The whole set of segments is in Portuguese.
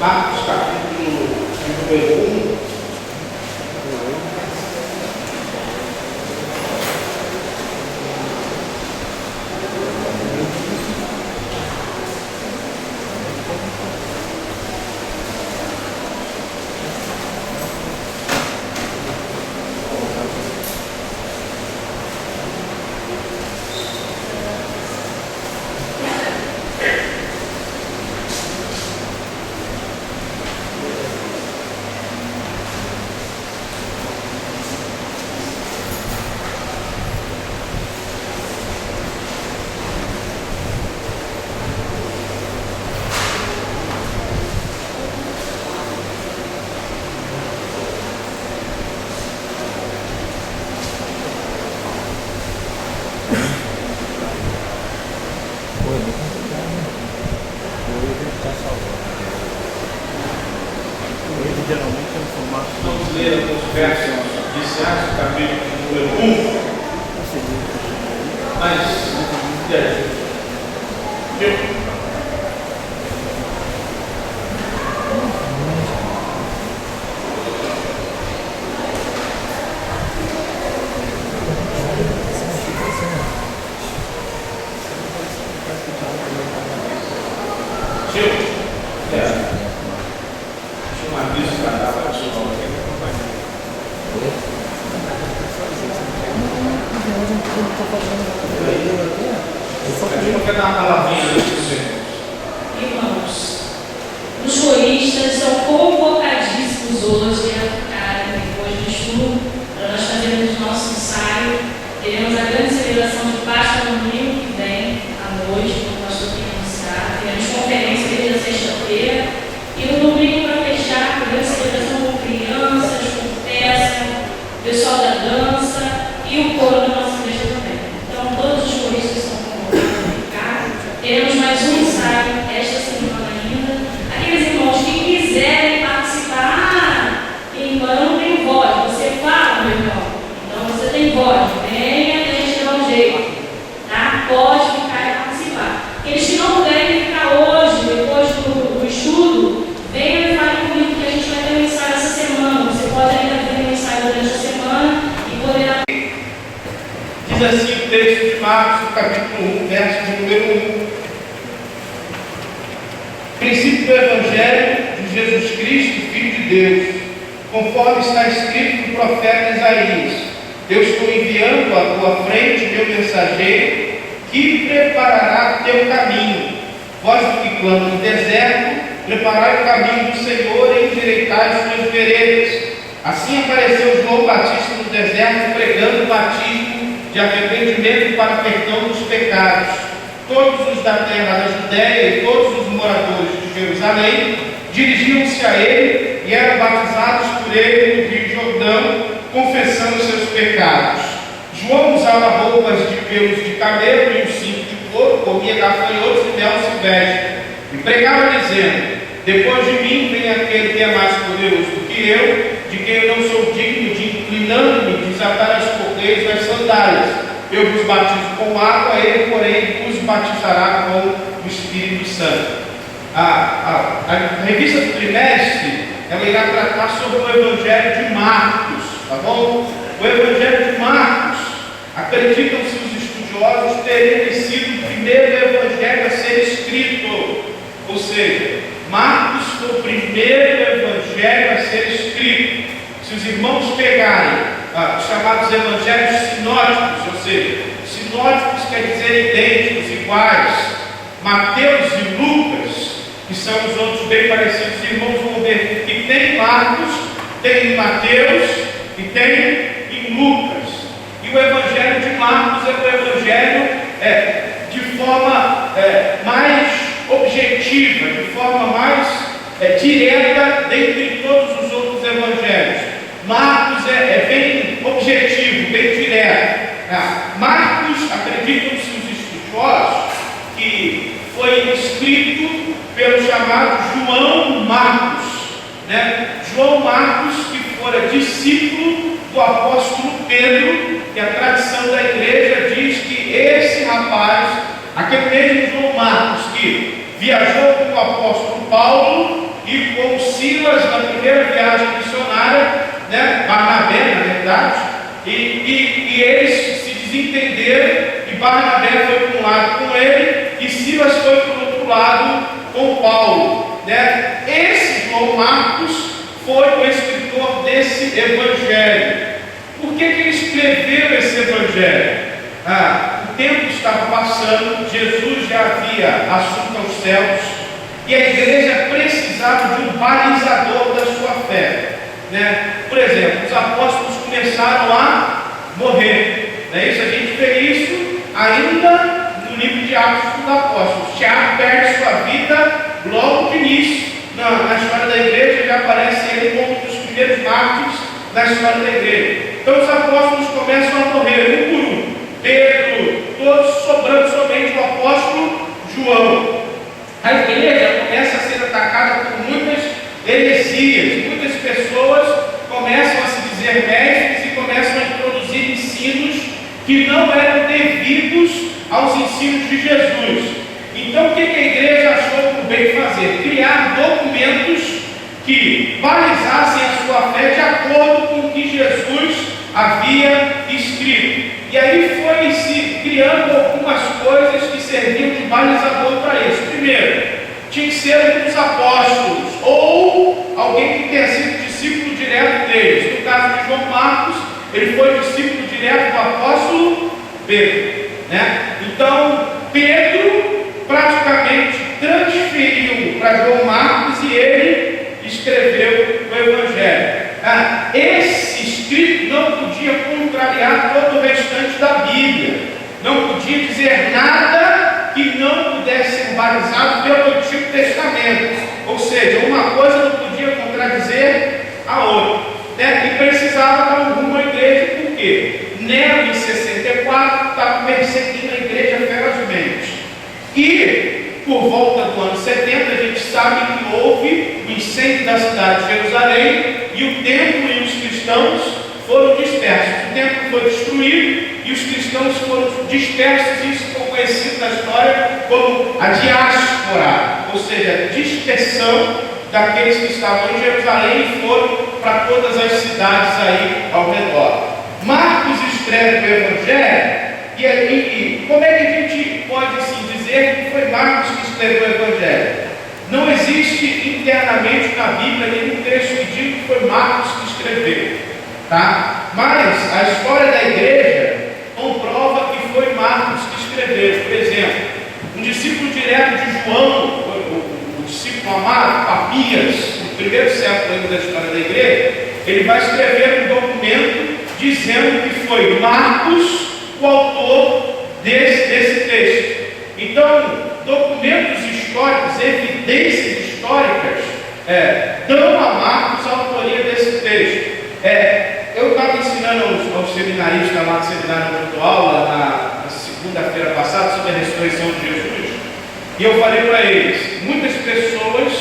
Marcos, capítulo número 1. Vamos ler alguns versos iniciais do capítulo número 1. Mas, Irmãos, os coristas são convocadíssimos hoje a ficarem depois do estudo para nós fazermos o nosso ensaio. Teremos a grande celebração de Páscoa no domingo que vem, à noite, como o pastor tem anunciado. Teremos conferência desde a sexta-feira e no domingo para fechar, teremos celebração com crianças, com peça, o pessoal da dança e o coro da nossa igreja também. Então, todos os coristas são convocados a ficar. Teremos mais um ensaio esta semana ainda. Aqueles irmãos que quiserem participar, irmão, eu não tenho voz, você fala, meu irmão. Então você tem voz, venha, deixa eu dar um jeito. Tá? Pode ficar e participar. Aqueles que não puderem ficar hoje, depois do estudo, venham e falem comigo que a gente vai ter um ensaio essa semana. Você pode ainda ter um ensaio durante a semana e poderá. Diz assim o texto de Marcos, capítulo 1, verso de número 1. Princípio do Evangelho de Jesus Cristo, Filho de Deus, conforme está escrito no profeta Isaías: Eu estou enviando à tua frente meu mensageiro, que preparará teu caminho. Vós que clama no deserto, preparai o caminho do Senhor e endireitai as suas veredas. Assim apareceu João Batista no deserto, pregando o batismo de arrependimento para perdão dos pecados. Todos os da terra da Judéia e todos os moradores de Jerusalém dirigiam-se a ele e eram batizados por ele no Rio Jordão, confessando seus pecados. João usava roupas de pelos de camelo e um cinto de couro, comia gafanhotos e mel silvestre, e pregava dizendo: Depois de mim vem aquele que é mais poderoso do que eu, de quem eu não sou digno de, inclinando-me, desatar as correias das sandálias. Eu vos batizo com água, ele, porém, vos batizará com o Espírito Santo. A revista do trimestre, ela irá tratar sobre o Evangelho de Marcos, tá bom? O Evangelho de Marcos, acreditam-se os estudiosos terem sido o primeiro Evangelho a ser escrito. Ou seja, Marcos foi o primeiro Evangelho a ser escrito. Se os irmãos pegarem os chamados evangelhos sinóticos, ou seja, sinóticos quer dizer idênticos, iguais, Mateus e Lucas, que são os outros bem parecidos, os irmãos vão ver que tem Marcos, tem em Mateus e tem em Lucas. E o evangelho de Marcos é o evangelho de forma mais objetiva, de forma mais direta dentre todos os outros evangelhos. Marcos é bem objetivo, bem direto. Marcos, acreditam-se os estudiosos, que foi escrito pelo chamado João Marcos. João Marcos, que fora discípulo do apóstolo Pedro, que a tradição da igreja diz que esse rapaz Aquele mesmo João Marcos que viajou com o apóstolo Paulo e com Silas na primeira viagem missionária, né, Barnabé, na verdade, e eles se desentenderam, e Barnabé foi para um lado com ele, e Silas foi para o outro lado com Paulo, né? Esse João Marcos foi o escritor desse evangelho. Por que ele escreveu esse evangelho? O tempo estava passando, Jesus já havia assunto aos céus, e a igreja precisava de um balizador da sua fé, né? Por exemplo, os apóstolos começaram a morrer, né? Isso, a gente vê isso ainda no livro de Atos dos Apóstolos. Tiago perde sua vida logo de início. Na história da igreja já aparece ele como um dos primeiros mártires da história da igreja. Então os apóstolos começam a morrer, um por um. Pedro, todos, sobrando somente o apóstolo João. A igreja começa a ser atacada por muitas heresias. Muitas pessoas começam a se dizer mestres e começam a introduzir ensinos que não eram devidos aos ensinos de Jesus. Então, o que a igreja achou por bem fazer? Criar documentos que balizassem a sua fé de acordo com o que Jesus havia escrito. E aí foi se criando algumas coisas que serviam de balizador para isso. Primeiro, tinha que ser um dos apóstolos, ou alguém que tenha sido discípulo direto deles. No caso de João Marcos, ele foi discípulo direto do apóstolo Pedro, né? Então, Pedro praticamente transferiu para João Marcos e ele escreveu o Evangelho. Esse escrito não podia contrariar todo o restante da Bíblia, não podia dizer nada que não pudesse ser balizado pelo Antigo Testamento, ou seja, uma coisa não podia contradizer a outra, né? E precisava dar um rumo à igreja, por quê? Nero, em 64, estava perseguindo a igreja ferozmente. E, por volta do ano 70, a gente sabe que houve o incêndio da cidade de Jerusalém e o templo e os cristãos foram dispersos. O templo foi destruído e os cristãos foram dispersos. Isso ficou conhecido na história como a diáspora, ou seja, a dispersão daqueles que estavam em Jerusalém e foram para todas as cidades aí ao redor. Marcos escreve o Evangelho. E como é que a gente pode assim, dizer que foi Marcos que escreveu o Evangelho? Não existe internamente na Bíblia nenhum texto que diga que foi Marcos que escreveu, tá? Mas a história da igreja comprova que foi Marcos que escreveu. Por exemplo, um discípulo direto de João, o discípulo amado, Papias, no primeiro século da história da igreja, ele vai escrever um documento dizendo que foi Marcos o autor desse texto. Então, documentos históricos, evidências históricas, dão a Marcos a autoria desse texto. Eu estava ensinando aos seminaristas lá do seminário virtual, lá na segunda-feira passada, sobre a ressurreição de Jesus, e eu falei para eles: muitas pessoas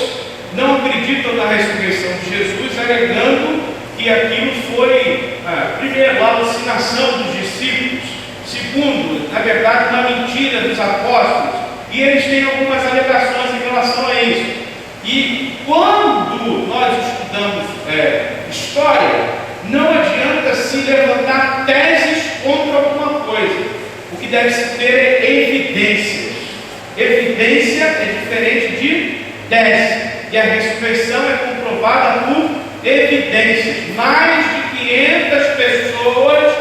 não acreditam na ressurreição de Jesus, alegando que aquilo foi, primeiro, a alucinação dos discípulos, segundo, na verdade, uma mentira dos apóstolos, e eles têm algumas alegações em relação a isso. E quando nós estudamos história, não adianta se levantar teses contra alguma coisa. O que deve se ter é evidências. Evidência é diferente de tese, e a ressurreição é comprovada por evidências. Mais de 500 pessoas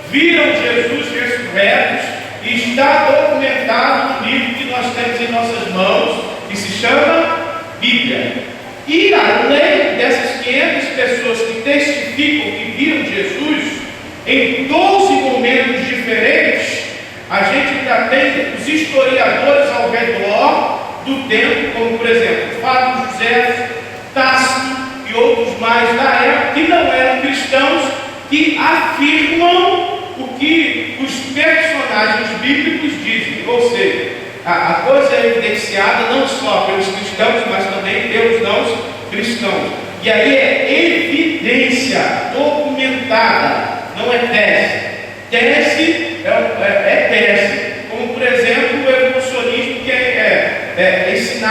viram Jesus ressurretos, e está documentado no livro que nós temos em nossas mãos, que se chama Bíblia. E além dessas 500 pessoas que testificam que viram Jesus em 12 momentos diferentes, a gente ainda tem os historiadores ao redor do tempo, como por exemplo Flávio José, Tácito e outros mais da época, que não eram cristãos, que afirmam o que os personagens bíblicos dizem. Ou seja, a coisa é evidenciada não só pelos cristãos, mas também pelos não cristãos. E aí é evidência documentada, não é tese. Tese é tese. Como por exemplo o evolucionismo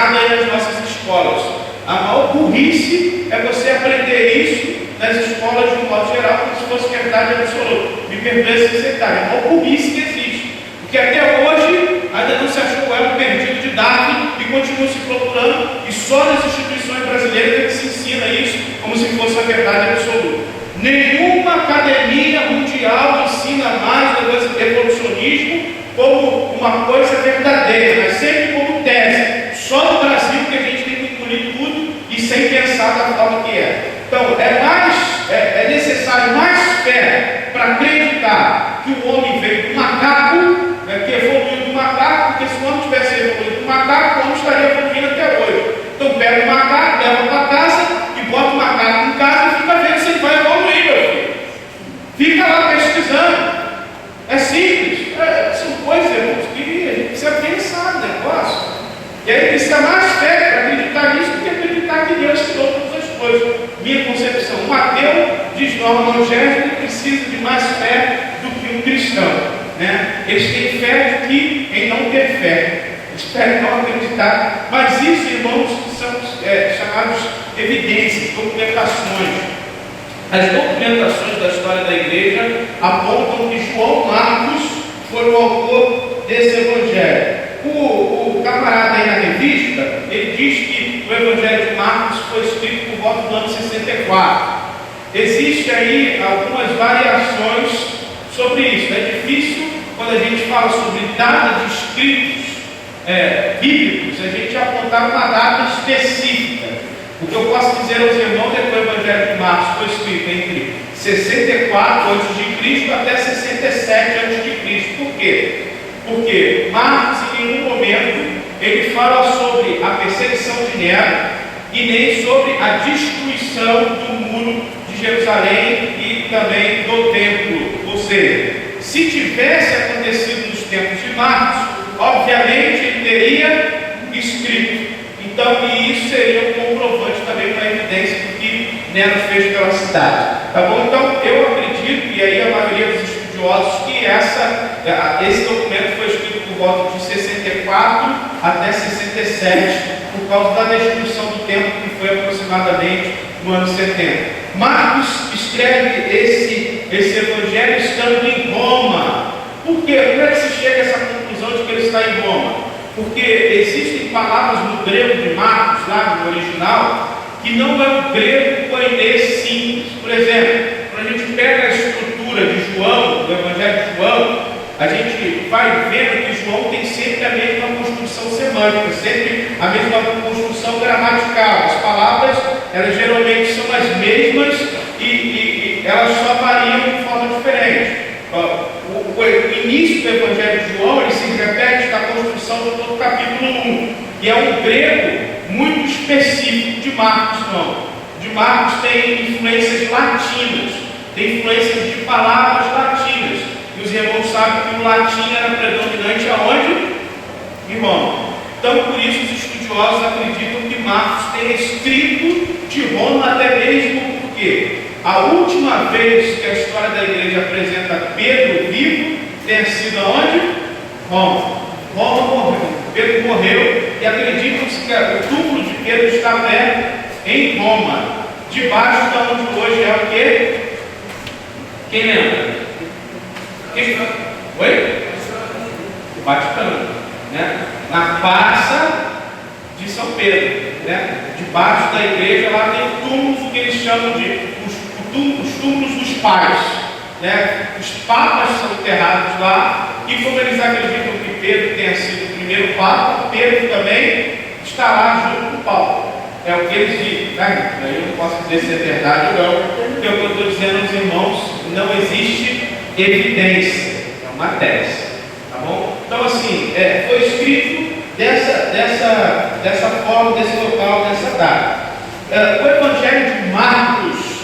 ensinado aí nas nossas escolas. A maior burrice é você aprender isso nas escolas de um modo geral, como se fosse verdade absoluta. Me perdoe se você está, é a maior burrice que existe. Porque até hoje ainda não se achou o elo perdido de Darwin e continua se procurando, e só nas instituições brasileiras é que se ensina isso como se fosse a verdade absoluta. Nenhuma academia mundial ensina mais o evolucionismo como uma coisa verdadeira, mas sempre como tese. Só no Brasil que a gente tem que engolir tudo e sem pensar da forma que é. Então, é necessário mais fé para acreditar que o homem veio do macaco, que evoluiu do macaco, porque se o homem tivesse evoluído do macaco, o homem estaria evoluindo até hoje. Então, pega o macaco, leva para casa e bota o macaco em casa e fica vendo se ele vai evoluir, meu filho. Fica lá pesquisando. É simples. São coisas, irmãos, que a gente precisa pensar no negócio. E aí precisa mais fé para acreditar nisso do que acreditar que Deus criou todas as coisas. Minha concepção. Um ateu diz norma evangélica precisa de mais fé do que um cristão. Né? Eles têm fé em não ter fé. Eles preferem não acreditar. Mas isso, irmãos, são chamados evidências, documentações. As documentações da história da igreja apontam que João Marcos foi o autor desse evangelho. O camarada aí na revista, ele diz que o evangelho de Marcos foi escrito por volta do ano 64. Existe aí algumas variações sobre isso. É difícil, quando a gente fala sobre data de escritos bíblicos, a gente apontar uma data específica. O que eu posso dizer aos irmãos é que o evangelho de Marcos foi escrito entre 64 a.C. até 67 a.C. Por quê? Porque Marcos em nenhum momento ele fala sobre a perseguição de Nero e nem sobre a destruição do muro de Jerusalém e também do templo. Ou seja, se tivesse acontecido nos tempos de Marcos, obviamente ele teria escrito. Então, e isso seria um comprovante também, uma evidência do que Nero fez pela cidade. Tá bom? Então, eu acredito, e aí a maioria dos estudiosos, que esse documento foi escrito por volta de 64 até 67, por causa da destruição do templo, que foi aproximadamente no ano 70. Marcos escreve esse evangelho estando em Roma. Por quê? Como é que se chega a essa conclusão de que ele está em Roma? Porque existem palavras no grego de Marcos, lá no original, que não é um grego koiné simples. Por exemplo, quando a gente pega a estrutura de João, do Evangelho de João, a gente vai vendo que João tem sempre a mesma construção semântica, sempre a mesma construção gramatical. As palavras, elas geralmente são as mesmas e elas só variam de forma diferente. O início do Evangelho de João, ele se repete na construção do todo capítulo 1, que é um grego muito específico. De Marcos não. De Marcos tem influências latinas, tem influências de palavras latinas. E os irmãos sabem que o latim era predominante aonde? Em Roma. Então, por isso, os estudiosos acreditam que Marcos tenha escrito de Roma, até mesmo porque a última vez que a história da igreja apresenta Pedro vivo tenha sido aonde? Roma. Roma morreu. Pedro morreu e acreditam-se que o túmulo de Pedro está em Roma, debaixo de onde hoje é o quê? Quem lembra? Oi? O Vaticano, né? Na praça de São Pedro, né? Debaixo da igreja lá tem túmulos que eles chamam de os túmulos dos pais, né? Os papas são enterrados lá, e como eles acreditam que Pedro tenha sido o primeiro papa, Pedro também está lá junto com Paulo. É o que eles dizem, né? Eu não posso dizer se é verdade ou não, porque o que eu estou dizendo aos irmãos, não existe evidência, é uma tese, tá bom? Então assim, foi escrito dessa forma, desse local, dessa data. O Evangelho de Marcos,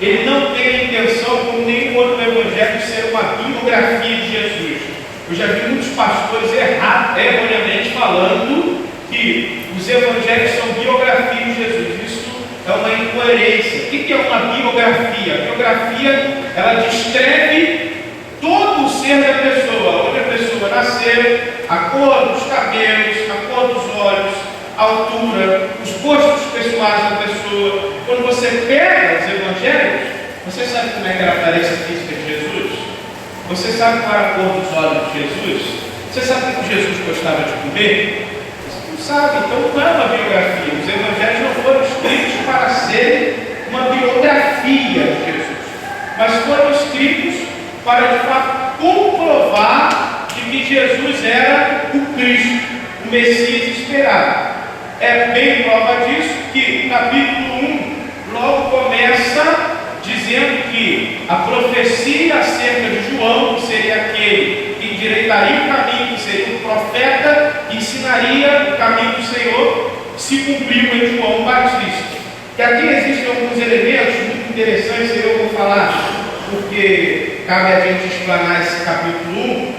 ele não tem a intenção, como nenhum outro evangelho, de ser uma biografia de Jesus. Eu já vi muitos pastores erroneamente falando que os evangelhos são biografias de Jesus. Isso é uma incoerência. O que é uma biografia? A biografia, ela descreve todo o ser da pessoa, onde a pessoa nasceu, a cor dos cabelos, a cor dos olhos, a altura, os gostos pessoais da pessoa. Quando você pega os evangelhos, você sabe como é que era a aparência física de Jesus? Você sabe qual era a cor dos olhos de Jesus? Você sabe o que Jesus gostava de comer? Você não sabe, então não é uma biografia. Os evangelhos não foram escritos para serem uma biografia de Jesus, mas foram escritos para de fato comprovar de que Jesus era o Cristo, o Messias esperado. É bem prova disso que o capítulo 1 logo começa dizendo que a profecia acerca de João, que seria aquele que endireitaria o caminho, que seria o profeta que ensinaria o caminho do Senhor, se cumpriu em João Batista. E aqui existem alguns elementos muito interessantes que eu vou falar, porque cabe a gente explanar esse capítulo 1.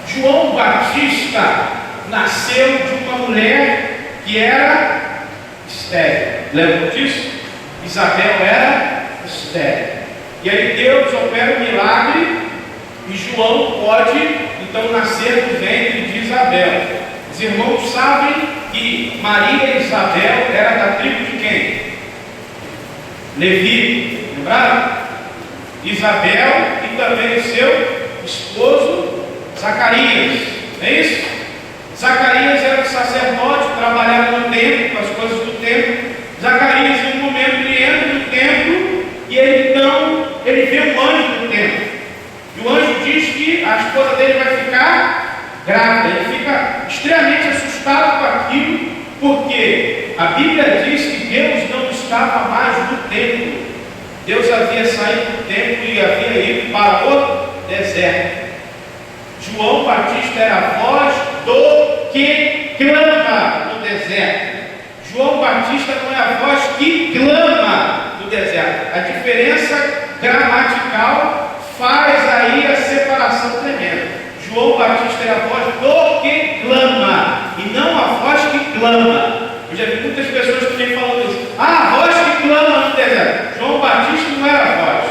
João Batista nasceu de uma mulher que era estéril. Lembra disso? Isabel era estéril. E aí Deus opera um milagre e João pode então nascer do ventre de Isabel. Os irmãos sabem que Maria e Isabel eram da tribo de quem? Levi. Lembraram? Isabel e também o seu esposo Zacarias. Não é isso? Zacarias era um sacerdote, trabalhava no templo, com as coisas do templo. Zacarias, em um momento, ele entra no templo e ele vê um anjo no templo. E o anjo diz que a esposa dele vai ficar grávida. Ele fica extremamente assustado com aquilo, porque a Bíblia diz que Deus não estava mais no templo. Deus havia saído do templo e havia ido para o deserto. João Batista era a voz do que clama no deserto. João Batista não é a voz que clama no deserto. A diferença gramatical faz aí a separação tremenda. João Batista é a voz do que clama e não a voz que clama. Eu já vi muitas pessoas que vêm falando isso. A voz que clama no deserto. João Batista não era a voz.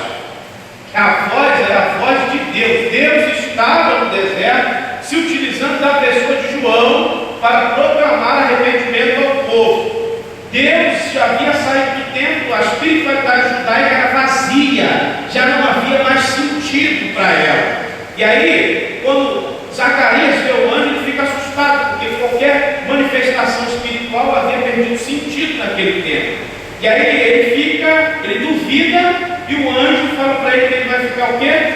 A voz era a voz de Deus. Deus estava no deserto se utilizando da pessoa de João para proclamar arrependimento ao povo. Deus já havia saído do templo, a espiritualidade judaica era vazia, já não havia mais sentido para ela. E aí, quando Zacarias vê o anjo, ele fica assustado, porque qualquer manifestação espiritual havia perdido sentido naquele tempo. E aí ele duvida, e o anjo fala para ele que ele vai ficar o quê?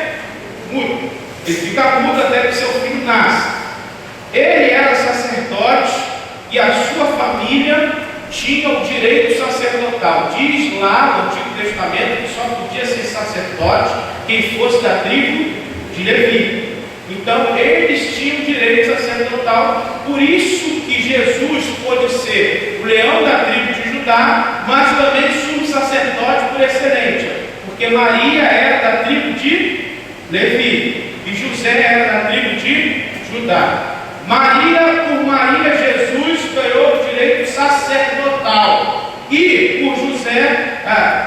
Mudo. Ele fica mudo até que seu filho nasce. Ele era sacerdote e a sua família tinha o direito sacerdotal. Diz lá no Antigo Testamento que só podia ser sacerdote quem fosse da tribo de Levi. Então eles tinham direito sacerdotal, por isso que Jesus pôde ser o leão da tribo de Judá, mas também sumo sacerdote por excelência, porque Maria era da tribo de Levi e José era da tribo de Judá. Por Maria, Jesus ganhou o direito sacerdotal e por José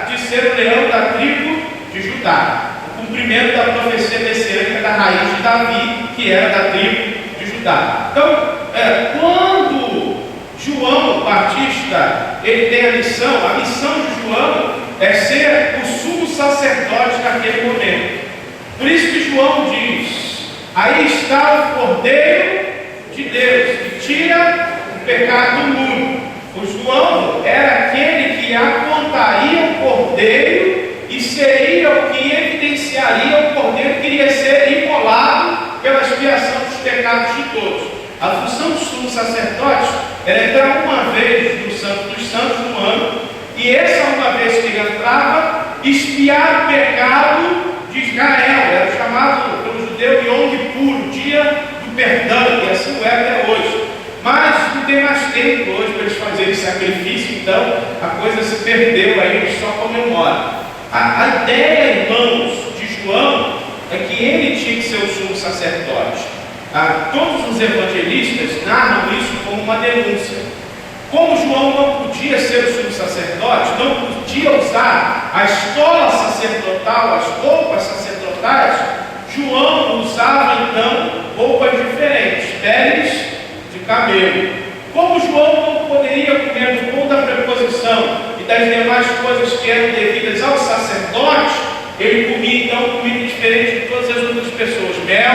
de ser o leão da tribo de Judá. O cumprimento da profecia messiânica da raiz de Davi, que era da tribo de Judá. Então, quando João Batista ele tem a missão de João é ser o sumo sacerdote naquele momento. Por isso que João diz: aí está o Cordeiro de Deus que tira o pecado do mundo. O João era aquele que apontaria o Cordeiro e seria o que evidenciaria o Cordeiro que iria ser imolado pela expiação dos pecados de todos. A função do sumo sacerdote era entrar uma vez no Santo dos Santos no ano, e essa uma vez que ele entrava, expiar o pecado de Israel. Era chamado pelo judeu Yom Kippur, dia do perdão, e assim o é até hoje. Mas não tem mais tempo hoje para eles fazerem sacrifício, então a coisa se perdeu, aí eles só comemoram. A ideia, irmãos, de João é que ele tinha que ser o sumo sacerdote. Todos os evangelistas narram isso como uma denúncia. Como João não podia ser o sumo sacerdote, não podia usar a estola sacerdotal, as roupas sacerdotais, João usava então roupas diferentes, peles de camelo. Como João não ocupou da preposição e das demais coisas que eram devidas ao sacerdote, ele comia então comida diferente de todas as outras pessoas, mel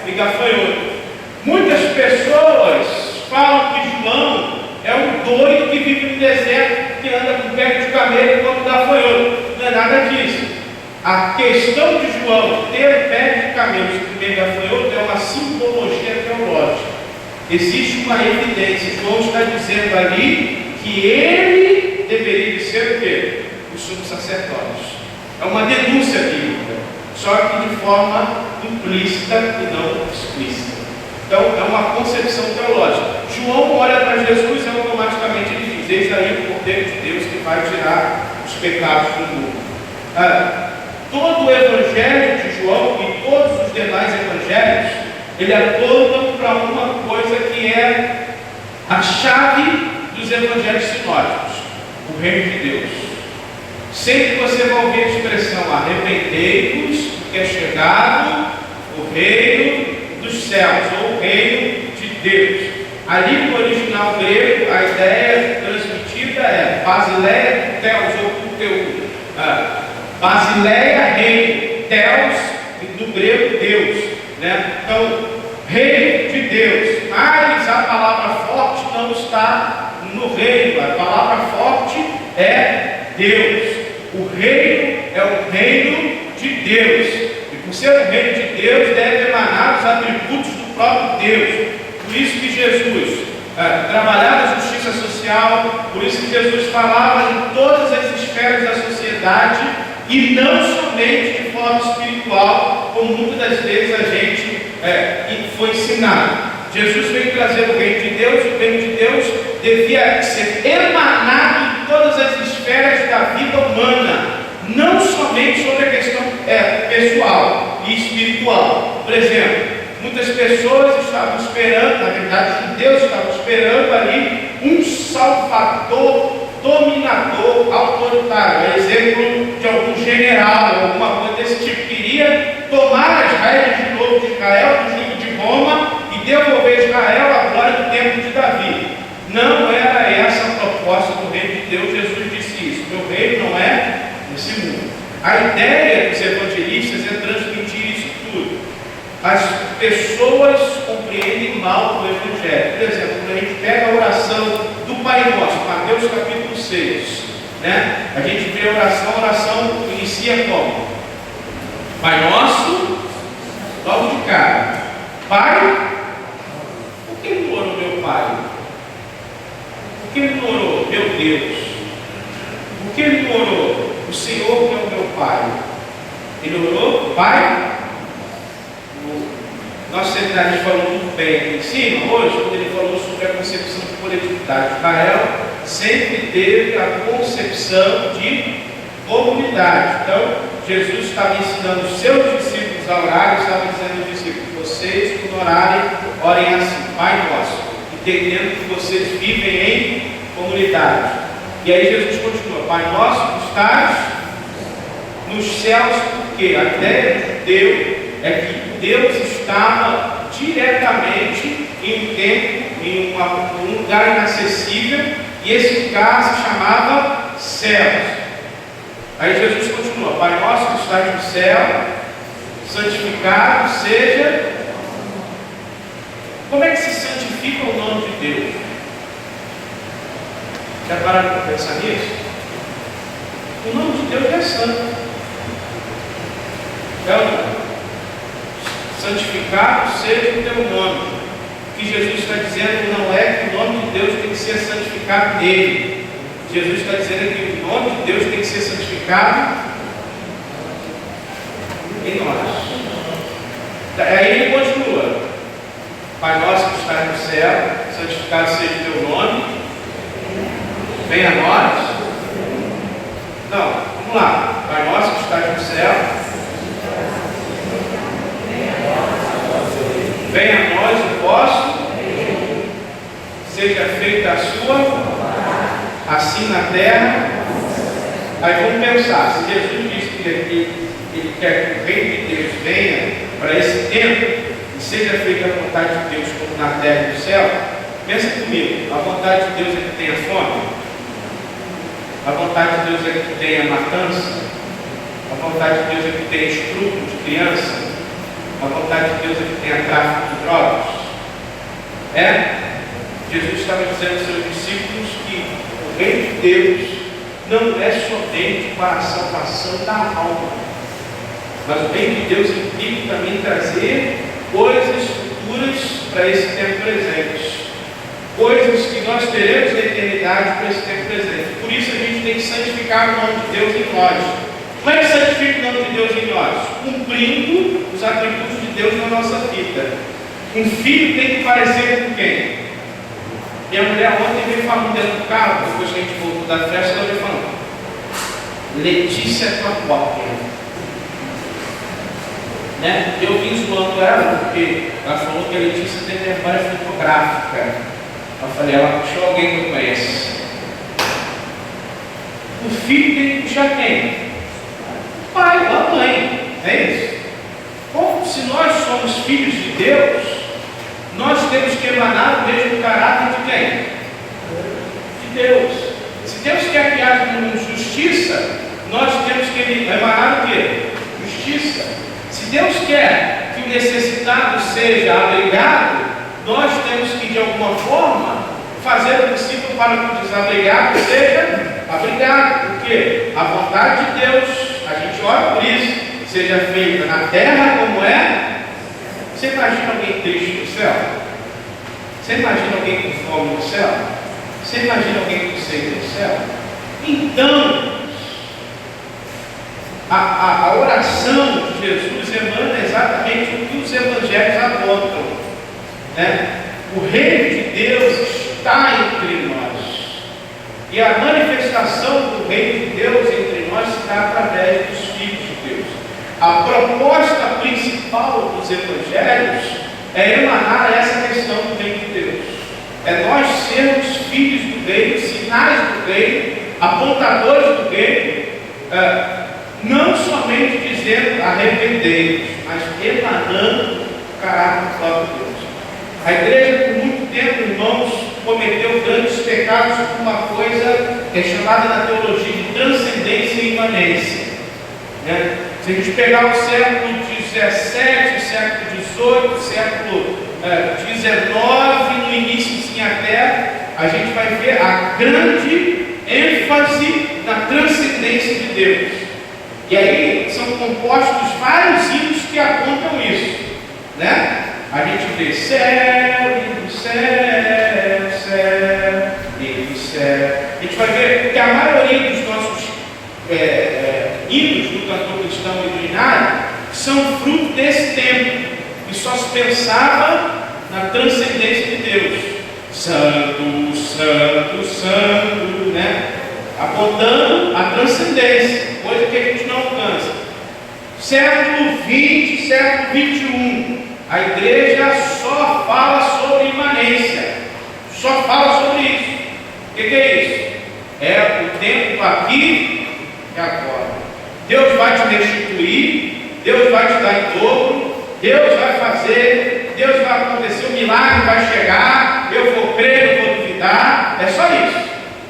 e gafanhoto. Muitas pessoas falam que João é um doido que vive no deserto, que anda com pé de camelo como gafanhoto. Não é nada disso. A questão de João ter pé de camelo e comer gafanhoto é uma simbologia teológica. Existe uma evidência. João está dizendo ali que ele deveria ser o quê? O sumo sacerdote. É uma denúncia bíblica, só que de forma implícita e não explícita. Então, é uma concepção teológica. João olha para Jesus e automaticamente ele diz: eis aí o Cordeiro de Deus que vai tirar os pecados do mundo. Todo o Evangelho de João e todos os demais Evangelhos, ele apontam para uma coisa que é a chave dos Evangelhos sinóticos: o reino de Deus. Sempre você vai ouvir a expressão arrependei-vos, porque é chegado o reino dos céus, ou o reino de Deus. Ali no original grego, a ideia transmitida é Basileia Theos, ou conteúdo. Basileia, reino, Theos, do grego Deus. Né? Então, reino de Deus. Mas a palavra forte não está no reino, a palavra forte é Deus. O reino é o reino de Deus. E por ser o reino de Deus, deve emanar os atributos do próprio Deus. Por isso que Jesus trabalhava a justiça social, por isso que Jesus falava em todas as esferas da sociedade e não somente de forma espiritual, como muitas das vezes a gente foi ensinado. Jesus veio trazer o reino de Deus, e o reino de Deus devia ser emanado em todas as esferas da vida humana, não somente sobre a questão pessoal e espiritual. Por exemplo, muitas pessoas estavam esperando, na verdade os judeus estavam esperando ali um salvador, dominador, autoritário, exemplo de algum general, alguma coisa desse tipo, queria tomar as rédeas de novo de Israel, do jugo de Roma, e devolver Israel à glória do tempo de Davi. Não era essa a proposta do reino de Deus. Jesus disse isso: meu reino não é nesse mundo. A ideia dos evangelistas é transmitir isso tudo. As pessoas compreendem mal o Evangelho. Por exemplo, quando a gente pega a oração do Pai Nosso, Mateus capítulo 6, né? A gente vê a oração inicia como? Pai Nosso, logo de cara. Pai, por que ele não orou meu Pai? Por que ele não orou meu Deus? Por que ele não orou o Senhor que é o meu Pai? Ele orou Pai. Nosso seminário falou muito bem aqui em cima, hoje, quando ele falou sobre a concepção de coletividade. Israel sempre teve a concepção de comunidade. Então, Jesus estava ensinando os seus discípulos a orar, estava dizendo aos discípulos: vocês, quando orarem, orem assim, Pai Nosso, entendendo que vocês vivem em comunidade. E aí Jesus continua: Pai Nosso que estás nos céus, porque a ideia do judeu é que Deus estava diretamente em um tempo, em um lugar inacessível, e esse lugar se chamava céus. Aí Jesus continua: Pai Nosso que estás no céu, santificado seja. Como é que se santifica o nome de Deus? Já pararam para pensar nisso? O nome de Deus é santo. Então, santificado seja o teu nome. O que Jesus está dizendo não é que o nome de Deus tem que ser santificado nele. Jesus está dizendo que o nome de Deus tem que ser santificado em nós. Aí ele continua: Pai Nosso que estás no céu, santificado seja o teu nome, venha a nós. Não, vamos lá. Pai Nosso que estás no céu, venha a nós o vosso, seja feita a sua, assim na terra. Aí vamos pensar: se Jesus disse que ele quer que o reino de Deus venha para esse tempo e seja feita a vontade de Deus como na terra e no céu, pensa comigo, a vontade de Deus é que tenha fome? A vontade de Deus é que tenha matança? A vontade de Deus é que tenha estupro de criança? A vontade de Deus é que tenha tráfico de drogas? Jesus estava dizendo aos seus discípulos que o reino de Deus não é somente para a salvação da alma, mas o reino de Deus implica também trazer coisas futuras para esse tempo presente, coisas que nós teremos na eternidade para esse tempo presente. Por isso a gente tem que santificar o nome de Deus em nós. Como é que santifica o nome de Deus em nós? Cumprindo os atributos de Deus na nossa vida. Um filho tem que parecer com quem? Minha mulher ontem veio falando dentro do carro, depois que a gente voltou da festa, ela veio falando: Letícia é tua cópia. Eu vim zoando ela, porque ela falou que a Letícia tem memória fotográfica. Eu falei, ela puxou alguém que eu conheço. O filho tem que puxar quem? O pai ou a mãe, não é isso? Como se nós somos filhos de Deus, nós temos que emanar o mesmo caráter de quem? De Deus. Se Deus quer que haja no mundo justiça, nós temos que emanar o quê? Justiça. Se Deus quer que o necessitado seja abrigado, nós temos que, de alguma forma, fazer o possível para que o desabrigado seja abrigado. Porque a vontade de Deus, a gente ora por isso, seja feita na terra como é. Você imagina alguém triste no céu? Você imagina alguém com fome no céu? Você imagina alguém com sede no céu? Então, a oração de Jesus emana exatamente o que os evangelhos apontam. O reino de Deus está entre nós. E a manifestação do reino de Deus entre nós se dá através dos filhos de Deus. A proposta principal dos evangelhos é emanar essa questão do reino de Deus. É nós sermos filhos do reino, sinais do reino, apontadores do reino, não somente dizendo arrependei-vos, mas emanando o caráter próprio de Deus. A igreja, por muito tempo, irmãos, cometeu grandes pecados por uma coisa que é chamada na teologia de transcendência e imanência. Se a gente pegar o século XVII, século XVIII, século XIX, no início até, a gente vai ver a grande ênfase na transcendência de Deus. E aí são compostos vários hinos que apontam isso. A gente vê céu, lindo céu, céu, lindo céu. A gente vai ver que a maioria dos nossos hinos do cantor cristão e do inário são fruto desse tempo, que só se pensava na transcendência de Deus. Santo, santo, santo, apontando a transcendência, coisa que a gente não alcança. Século XX, século XXI, a igreja só fala sobre imanência, só fala sobre isso. O que é isso? É o tempo aqui e agora. Deus vai te restituir, Deus vai te dar em dobro, Deus vai fazer, Deus vai acontecer, o milagre vai chegar, eu vou crer, eu vou duvidar. É só isso.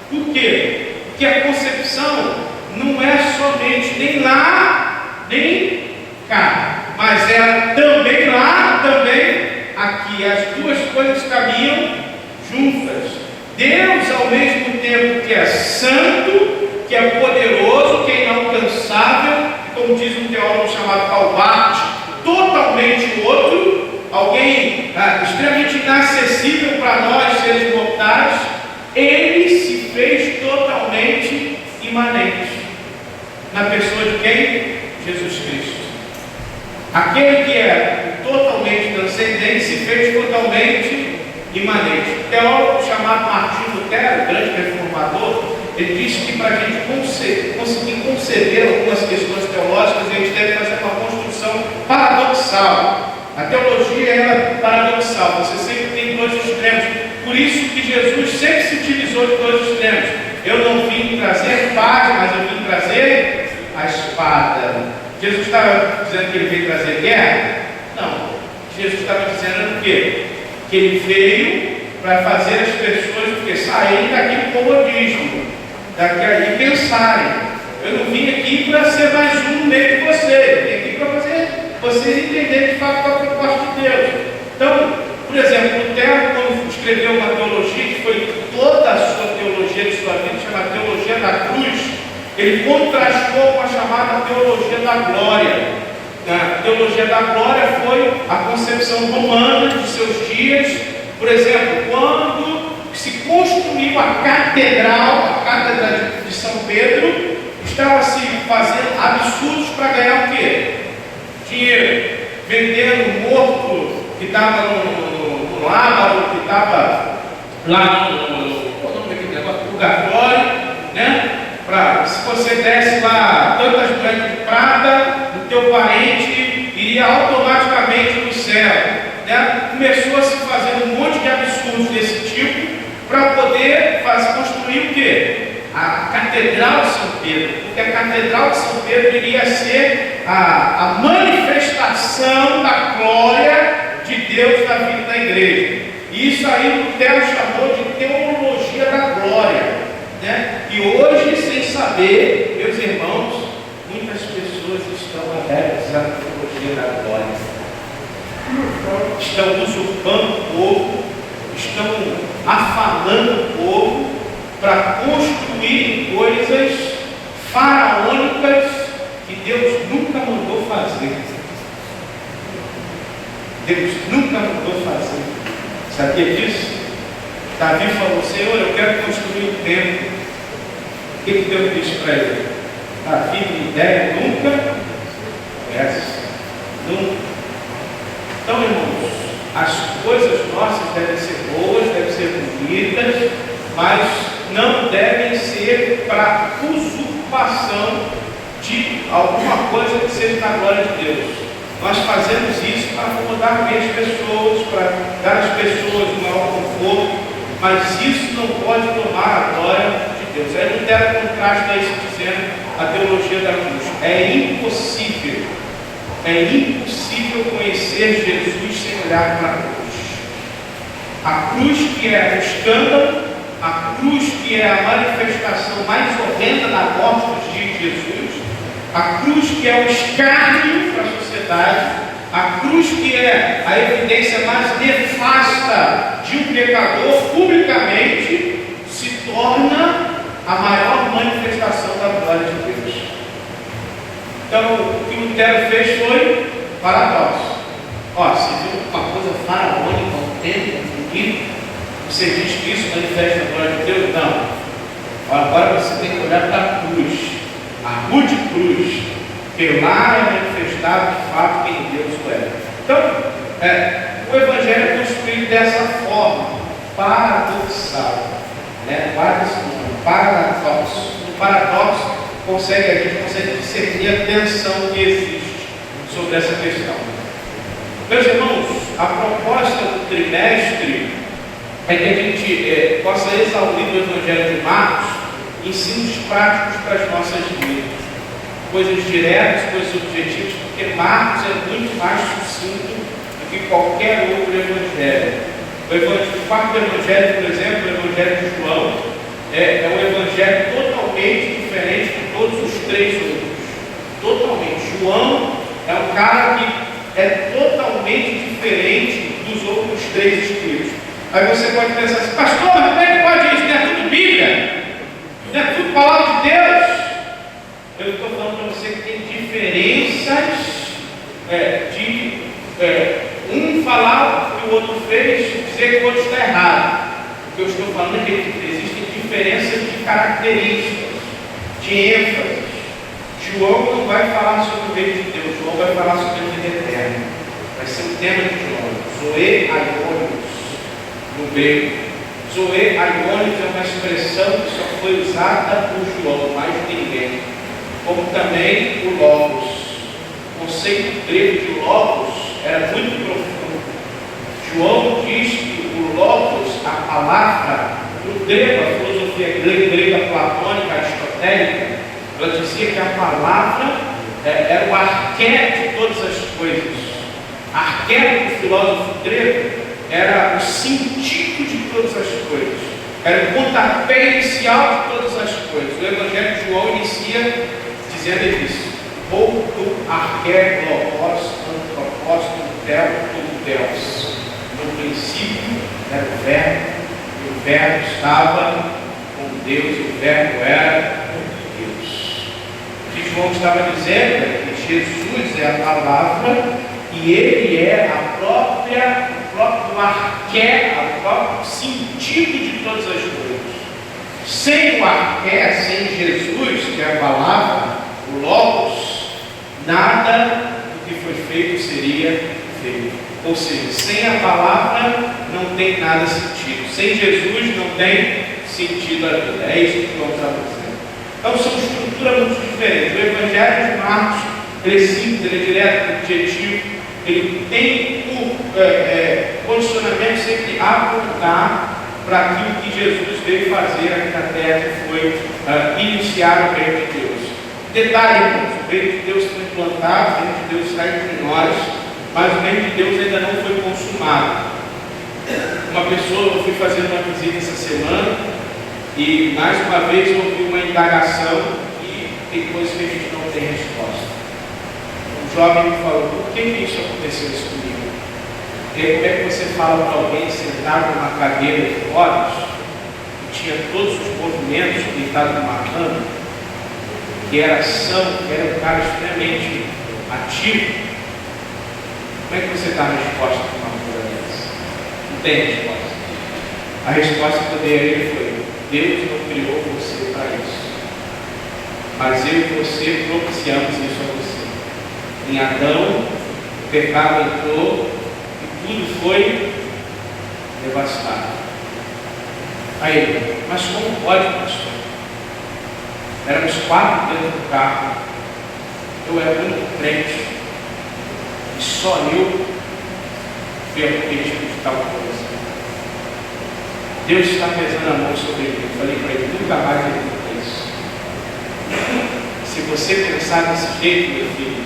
Por quê? Porque a concepção não é somente nem lá, nem cá, mas é também lá, também aqui. As duas coisas caminham juntas. Deus, ao mesmo tempo que é santo, que é poderoso, que é inalcançável, como diz um teólogo chamado Karl Barth, totalmente outro, alguém extremamente inacessível para nós, seres mortais, ele se fez totalmente imanente. Na pessoa de quem? Jesus Cristo. Aquele que é totalmente transcendente se fez totalmente imanente. O teólogo chamado Martinho Lutero, grande reformador, ele disse que para a gente conseguir conceber algumas questões teológicas, a gente deve fazer uma construção paradoxal. A teologia é paradoxal, você sempre tem dois extremos. Por isso que Jesus sempre se utilizou de dois extremos. Eu não vim trazer paz, mas eu vim trazer a espada. Jesus estava dizendo que ele veio trazer guerra? Não. Jesus estava dizendo o quê? Que ele veio para fazer as pessoas saírem daquele comodismo. e pensarem. Eu não vim aqui para ser mais um no meio de vocês, eu vim aqui para fazer vocês entenderem de fato qual é a proposta de Deus. Então, por exemplo, Lutero, quando escreveu uma teologia, que foi toda a sua teologia de sua vida, chamada Teologia da Cruz, ele contrastou com a chamada Teologia da Glória. A Teologia da Glória foi a concepção romana de seus dias. Por exemplo, quando se construiu a Catedral de São Pedro, estava se fazendo absurdos para ganhar o quê? Dinheiro, vendendo o morto que estava no Lábaro, que estava lá no purgatório, né? Se você desse lá tantas moedas de prata, o teu parente iria automaticamente no céu, né? Começou a se fazer um monte de absurdos desse tipo para poder construir o quê? A Catedral de São Pedro, porque a Catedral de São Pedro iria ser a manifestação da glória de Deus na vida da igreja. E isso aí Lutero chamou de teologia da glória, né? E hoje, sem saber, meus irmãos, muitas pessoas estão adeptas à teologia da glória, estão usurpando o povo, estão afamando o povo para construir coisas faraônicas que Deus nunca mandou fazer. Deus nunca mandou fazer. Sabia disso? Davi falou: Senhor, eu quero construir um templo. O que Deus disse para ele? Davi, minha ideia nunca essa. Nunca. Então, irmãos, as coisas nossas devem ser boas, devem ser bonitas, mas não devem ser para usurpação de alguma coisa que seja na glória de Deus. Nós fazemos isso para acomodar bem as pessoas, para dar às pessoas um maior conforto, mas isso não pode tomar a glória de Deus. Aí Lutero contrasta isso dizendo a teologia da cruz. É impossível conhecer Jesus sem olhar para a cruz. A cruz que é o escândalo, a cruz que é a manifestação mais horrenda da morte dos dias de Jesus, a cruz que é o escárnio para a sociedade, a cruz que é a evidência mais nefasta de um pecador publicamente, se torna a maior manifestação da glória de Deus. Então, o que Lutero fez foi paradoxo. Você viu uma coisa faraônica, um templo bonito, você diz que isso manifesta a glória de Deus? Não. Agora você tem que olhar para a cruz, a rude cruz, que lá é manifestado de fato quem Deus é. Então, o Evangelho é construído dessa forma, paradoxal, né? Paradoxo. No paradoxo, a gente consegue discernir a tensão que existe sobre essa questão. Meus irmãos, a proposta do trimestre é que a gente possa exaurir do Evangelho de Marcos ensinos práticos para as nossas vidas, coisas diretas, coisas objetivas, porque Marcos é muito mais sucinto do que qualquer outro evangelho. O quarto evangelho, por exemplo, o evangelho de João, é um evangelho totalmente diferente de todos os três outros. Totalmente. João é um cara que é totalmente diferente dos outros três escritos. Aí você pode pensar assim: pastor, mas como é que pode isso? Não é tudo Bíblia? Não é tudo palavra de Deus? Eu estou falando para você que tem diferenças um falar o que o outro fez, dizer que o outro está errado. O que eu estou falando é que existem diferenças de características, de ênfase. João não vai falar sobre o reino de Deus, João vai falar sobre a vida eterna. Vai ser o tema de João, Zoe Aionios, no grego. Zoe Aionios é uma expressão que só foi usada por João, mais de ninguém. Como também o Logos. O conceito grego de Logos era muito profundo. João diz que o Logos, a palavra, no grego, a filosofia grega platônica, aristotélica, ela dizia que a palavra era o arquétipo de todas as coisas. Arquétipo do filósofo grego era o sentido de todas as coisas. era o pontapé inicial de todas as coisas. O Evangelho de João inicia dizendo isso: ou tu arqué logos, antropóstolo, Deus. No princípio era o Verbo, e o Verbo estava com Deus, e o Verbo era Deus. O que João estava dizendo é que Jesus é a palavra e ele é o próprio arqué, o próprio sentido de todas as coisas. Sem o arqué, sem Jesus, que é a palavra, o Logos, nada do que foi feito seria feito. Ou seja, sem a palavra não tem nada sentido. Sem Jesus não tem sentido a vida. É isso que João está dizendo. Então são estruturas muito diferentes. O Evangelho de Marcos, ele é simples, ele é direto, objetivo. Ele tem por condicionamento sempre apontar para aquilo que Jesus veio fazer aqui na terra, que foi iniciar o reino de Deus. Detalhe, irmãos, o reino de Deus foi implantado, o reino de Deus está entre nós, mas o reino de Deus ainda não foi consumado. Uma pessoa, eu fui fazer uma visita essa semana e mais uma vez eu ouvi uma indagação e tem coisas que a gente não tem resposta. Um jovem me falou: por que isso aconteceu isso comigo? Porque como é que você fala para alguém sentado numa cadeira de rodas, que tinha todos os movimentos, deitado numa cama, que era ação, que era um cara extremamente ativo? Como é que você dá a resposta para uma coisa dessa? Não tem resposta. A resposta que eu dei a ele foi: Deus não criou você para isso, mas eu e você propiciamos isso a você. Em Adão, o pecado entrou e tudo foi devastado. Aí, mas como pode, pastor? Éramos 4 dentro do carro, eu era muito crente, e só eu fui acometido de tal coisa. Deus está pesando a mão sobre mim. Eu falei para ele: nunca mais ele fez isso. Se você pensar desse jeito, meu filho,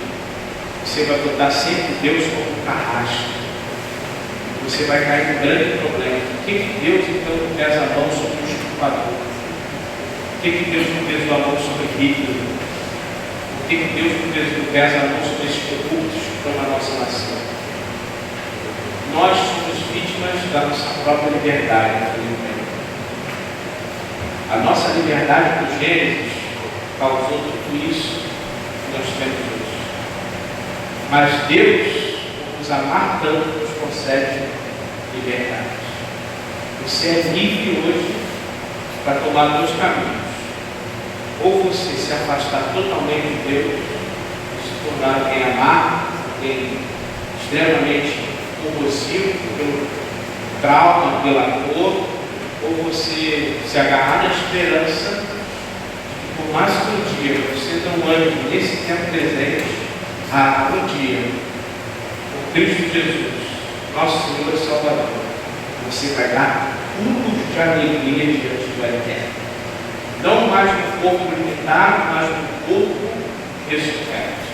você vai botar sempre Deus como um carrasco. Você vai cair num grande problema. Por que Deus então não pesa a mão sobre o estuprador? Por que Deus não pesou a mão sobre Hitler? Por que Deus não pesa a mão sobre esses corruptos que estão na nossa nação? Nós somos vítimas da nossa própria liberdade, infelizmente. A nossa liberdade do Gênesis causou tudo isso que nós temos hoje. Mas Deus, por nos amar tanto, nos concede liberdade. Você é livre hoje para tomar 2 caminhos. Ou você se afastar totalmente de Deus, se tornar alguém amargo, alguém extremamente corrosivo pelo trauma, pela dor, ou você se agarrar na esperança de que, por mais que um dia você não ande nesse tempo presente, um dia, por Cristo Jesus, nosso Senhor e Salvador, você vai dar tudo de alegria diante do Eterno. Não mais no corpo limitado, mas no corpo ressurreto.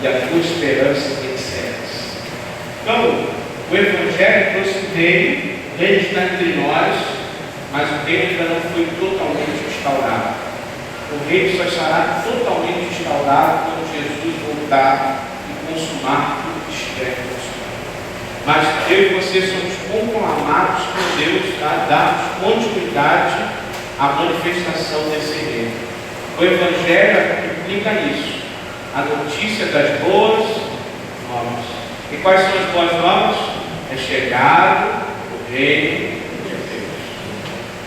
E a tua esperança tem certeza. Então, o Evangelho trouxe o reino está entre nós, mas o reino ainda não foi totalmente instaurado. O reino só estará totalmente instaurado quando Jesus voltar e consumar tudo que estiver consumado. Mas eu e você somos conclamados por Deus a darmos continuidade à manifestação desse reino. O Evangelho implica nisso, a notícia das boas novas. E quais são as boas novas? É chegado o reino de Deus.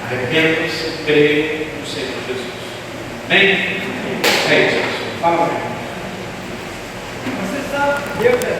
Arrependam-se, creiam no Senhor Jesus. Amém? É isso. Fala, amém. Você sabe, Deus é